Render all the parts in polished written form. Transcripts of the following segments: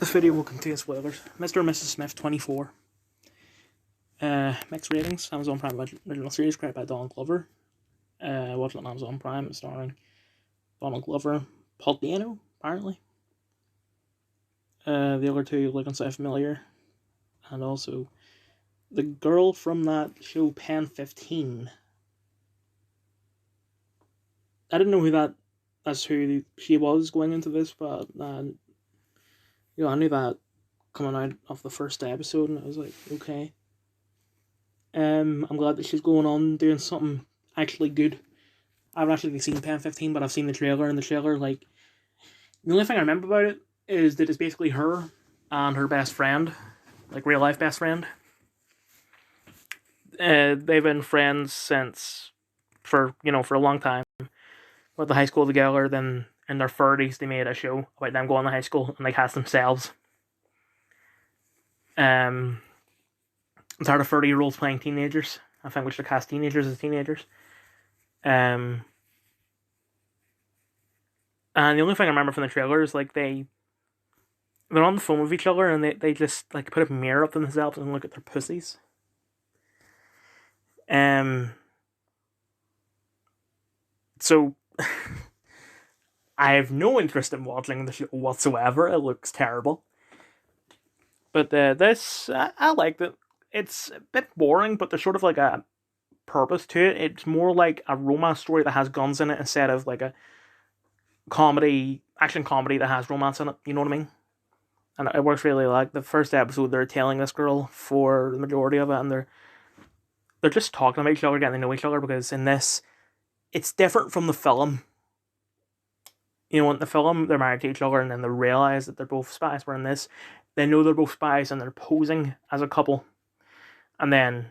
This video will contain spoilers. Mr. and Mrs. Smith 24. Mixed ratings. Amazon Prime original series created by Donald Glover. Watching it on Amazon Prime, starring Donald Glover, Paul Dano, apparently. The other two look and sound familiar. And also, the girl from that show Pen 15. I didn't know that's who she was going into this, but I knew that coming out of the first episode, and I was like, okay. I'm glad that she's going on doing something actually good. I haven't actually seen Pen 15, but I've seen the trailer, and the trailer, the only thing I remember about it is that it's basically her and her best friend, real life best friend. They've been friends for a long time. Went to high school together, then in their 30s they made a show about them going to high school, and they cast themselves. It's hard of 30-year-olds playing teenagers. I think we should cast teenagers as teenagers. And the only thing I remember from the trailer is they're on the phone with each other, and they just put a mirror up to themselves and look at their pussies. So I have no interest in watching the show whatsoever. It looks terrible. But this, I liked it. It's a bit boring, but there's sort of a purpose to it. It's more like a romance story that has guns in it instead of a action comedy that has romance in it. You know what I mean? And it works really well. The first episode, they're tailing this girl for the majority of it, and they're just talking about each other, getting to know each other, because in this, it's different from the film. In the film, they're married to each other, and then they realize that they're both spies. Where in this, they know they're both spies, and they're posing as a couple. And then,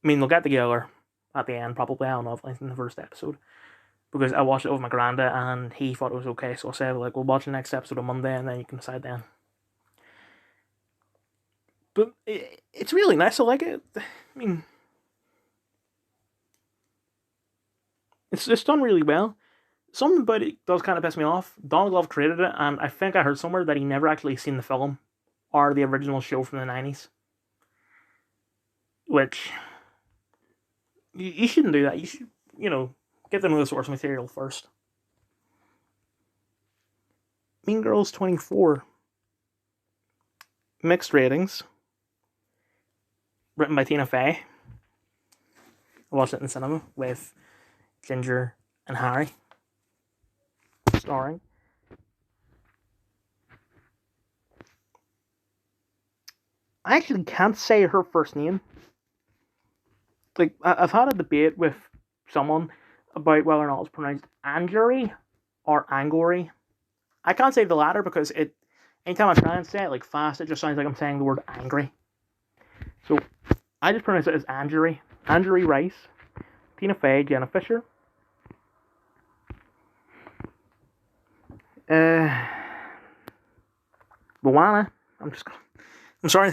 they'll get together at the end, probably. I don't know if it's in the first episode. Because I watched it with my granddad, and he thought it was okay. So I said, we'll watch the next episode on Monday, and then you can decide then. But it's really nice. I like it. It's just done really well. Something about it does kind of piss me off. Donald Glover created it, and I think I heard somewhere that he never actually seen the film or the original show from the 90s. Which, you shouldn't do that. You should, get to know the source material first. Mean Girls 24. Mixed ratings. Written by Tina Fey. I watched it in the cinema with Ginger and Harry. Starring. I actually can't say her first name. I've had a debate with someone about whether or not it's pronounced Angry or Angori. I can't say the latter because anytime I try and say it fast, it just sounds like I'm saying the word angry. So I just pronounce it as Angry. Angry Rice, Tina Fey, Jenna Fisher. Moana. I'm sorry,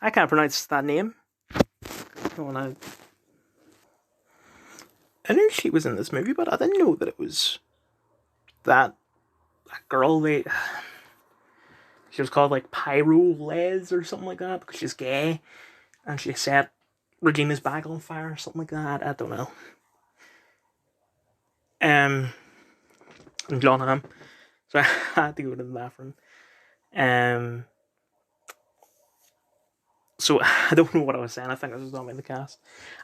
I can't pronounce that name. I knew she was in this movie, but I didn't know that it was that girl. She was called Pyro Les or something like that because she's gay, and she set Regina's bag on fire or something like that. I don't know. And John Hamm. So I had to go to the bathroom. So I don't know what I was saying. I think I was talking about the cast.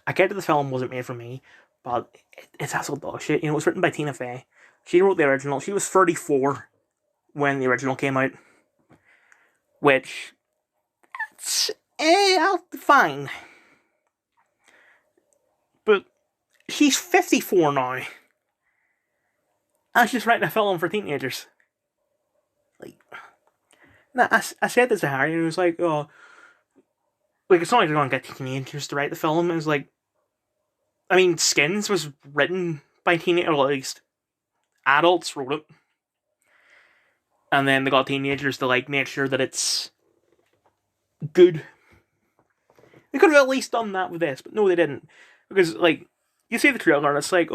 I get that the film wasn't made for me, but it's actual dog shit. It was written by Tina Fey. She wrote the original. She was 34 when the original came out, which it's fine. But she's 54 now, and she's writing a film for teenagers. Now I said this to Harry, and he was like, "Oh, it's not like they're going to get teenagers to write the film." It was Skins was written by teenagers, or at least adults wrote it. And then they got teenagers to make sure that it's good. They could have at least done that with this, but no, they didn't. Because you see the trailer and it's Mean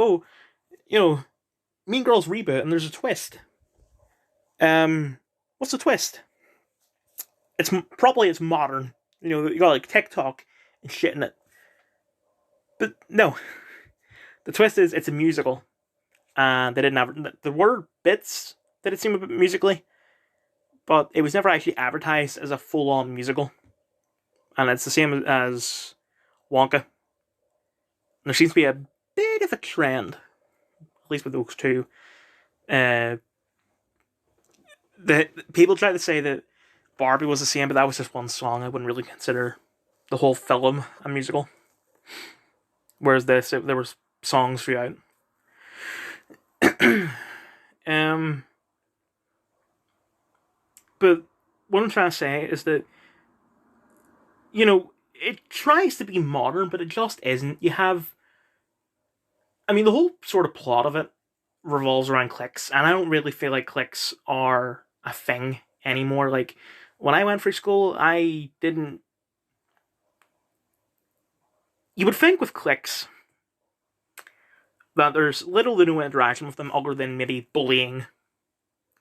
Girls reboot, and there's a twist. what's the twist? It's modern. You know, you got like TikTok and shit in it. But no, the twist is it's a musical, and they didn't have there were bits that it seemed a bit musically, but it was never actually advertised as a full-on musical. And it's the same as Wonka. There seems to be a bit of a trend, at least with those two. Uh, the people try to say that Barbie was the same, but that was just one song. I wouldn't really consider the whole film a musical. Whereas there was songs throughout. um, but what I'm trying to say is that, you know, it tries to be modern, but it just isn't. You have, I mean, the whole sort of plot of it revolves around cliques, and I don't really feel like cliques are a thing anymore. Like, when I went through school, I didn't. You would think with cliques that there's little to no interaction with them other than maybe bullying.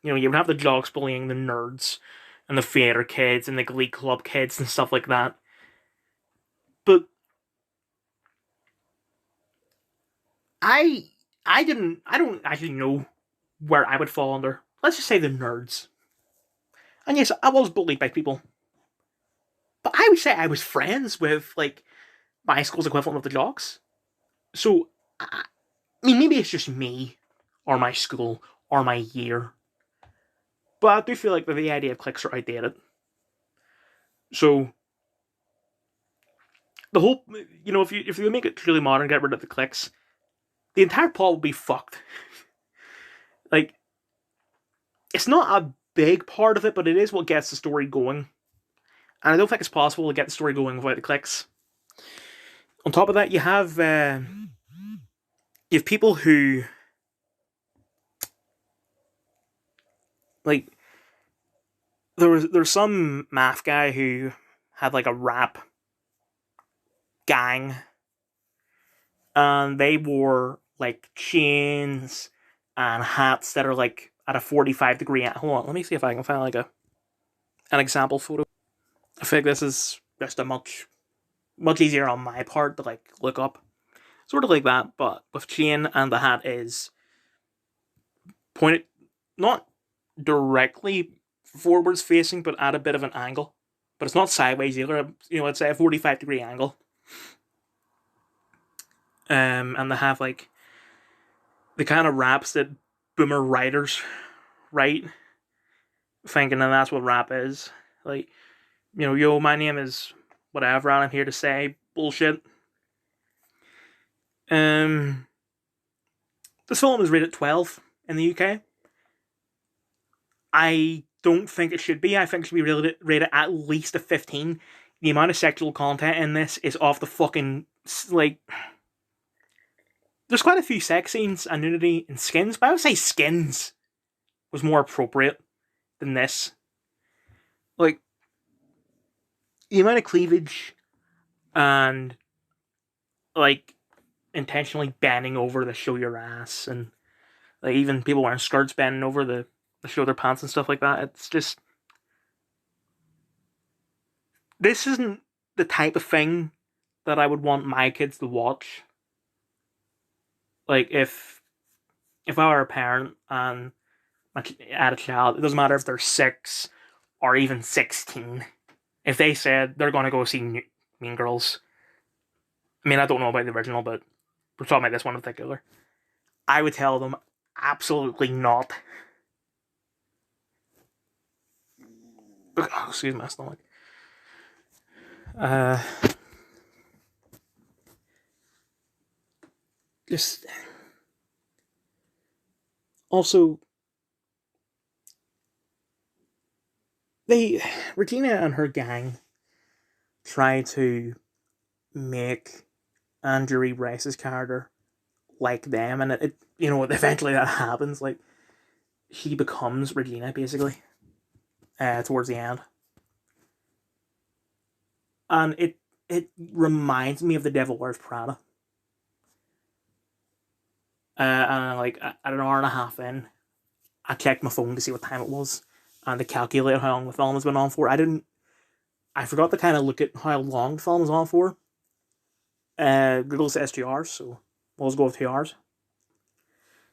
You know, you would have the jocks bullying the nerds and the theater kids and the glee club kids and stuff like that. But I I don't actually know where I would fall under. Let's just say the nerds. And yes, I was bullied by people. But I would say I was friends with like my school's equivalent of the jocks. So I mean maybe it's just me or my school or my year. But I do feel like the idea of cliques are outdated. So the whole, you know, if you make it truly modern, get rid of the cliques, the entire plot will be fucked. Like, it's not a big part of it, but it is what gets the story going. And I don't think it's possible to get the story going without the cliques. On top of that, you have people who like there's some math guy who had like a rap gang, and they wore like chains and hats that are like at a 45-degree angle. Hold on, let me see if I can find like an example photo. I think this is just a much easier on my part to like look up. Sort of like that, but with chain, and the hat is pointed not directly forwards facing, but at a bit of an angle. But it's not sideways either. You know, it's a 45-degree angle. And they have like the kind of raps that boomer writers write, thinking that that's what rap is. Like, you know, yo, my name is whatever, and I'm here to say bullshit. Um, this film is rated 12 in the UK. I don't think it should be. I think it should be rated at least a 15. The amount of sexual content in this is off the fucking, like, there's quite a few sex scenes and nudity and skins, but I would say skins was more appropriate than this. Like, the amount of cleavage and, like, intentionally bending over to show your ass, and, like, even people wearing skirts bending over to show their pants and stuff like that. It's just, this isn't the type of thing that I would want my kids to watch. Like, if I were a parent and I had a child, it doesn't matter if they're 6 or even 16. If they said they're going to go see Mean Girls, I mean, I don't know about the original, but we're talking about this one in particular, I would tell them absolutely not. Oh, excuse my stomach. Just also, Regina and her gang try to make Andrew Rice's character like them, and it you know eventually that happens. Like, he becomes Regina basically towards the end, and it reminds me of The Devil Wears Prada. And like at an hour and a half in, I checked my phone to see what time it was, and to calculate how long the film has been on for. I forgot to kind of look at how long the film was on for. Google says 2 hours, so we'll just go with 2 hours.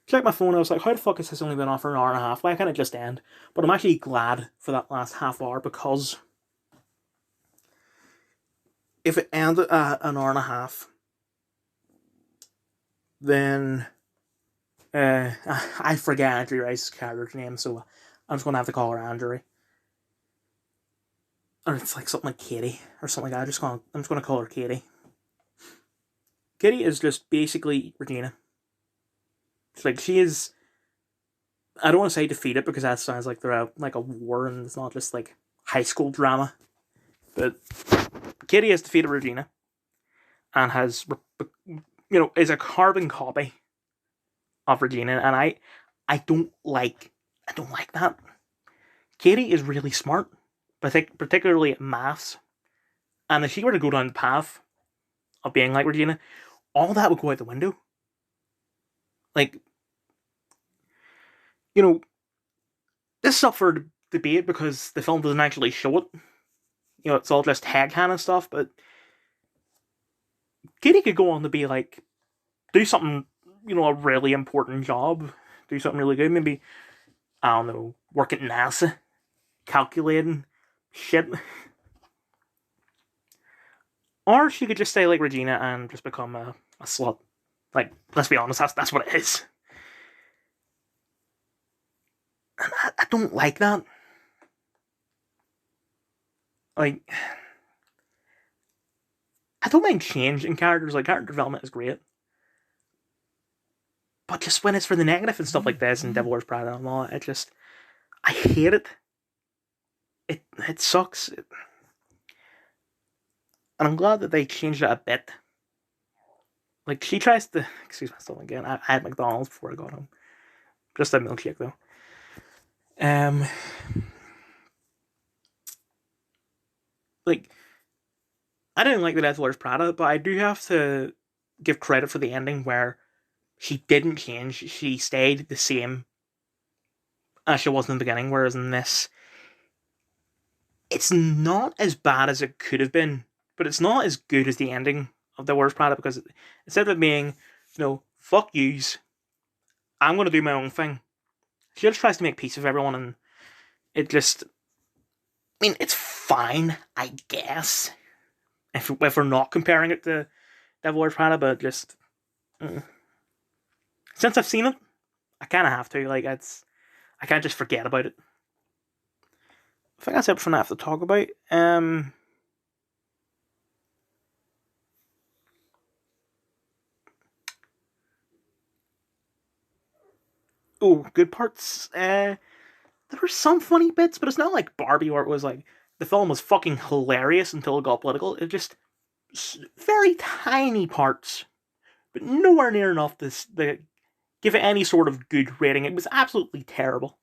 Checked my phone, I was like, how the fuck has this only been on for an hour and a half? Why can't it just end? But I'm actually glad for that last half hour, because if it ended at an hour and a half, then I forget Andrew Rice's character's name, so I'm just gonna have to call her Andrew. Or it's like something like Katie or something like that. I'm just gonna call her Katie. Katie is just basically Regina. It's like she is. I don't want to say defeated, because that sounds like they're out like a war and it's not just like high school drama. But Katie has defeated Regina and has, is a carbon copy of Regina, and I don't like that. Katie is really smart, particularly at maths, and if she were to go down the path of being like Regina, all that would go out the window. Like, this is up for debate because the film doesn't actually show it. It's all just headcanon stuff, but Katie could go on to be like, do something, a really important job, do something really good, maybe, I don't know, work at NASA, calculating shit. Or she could just stay like Regina and just become a slut. Like, let's be honest, that's what it is. And I don't like that. Like, I don't mind change in characters. Like, character development is great. But just when it's for the negative and stuff like this, and Devil Wears Prada and all, I hate it. It sucks. And I'm glad that they changed it a bit. Like, she tries to... Excuse myself again. I had McDonald's before I got home. Just a milkshake, though. Like, I didn't like The Devil Wears Prada, but I do have to give credit for the ending where she didn't change. She stayed the same as she was in the beginning, whereas in this, it's not as bad as it could have been, but it's not as good as the ending of The Wears Prada, because instead of it being, fuck yous, I'm going to do my own thing, she just tries to make peace with everyone, and it just... I mean, it's fine, I guess, if we're not comparing it to Devil Wears Prada, but just... Since I've seen it, I kind of have to. Like, I can't just forget about it. I think that's everything I have to talk about. Oh, good parts. There were some funny bits, but it's not like Barbie where it was like the film was fucking hilarious until it got political. It just very tiny parts, but nowhere near enough to give it any sort of good rating. It was absolutely terrible.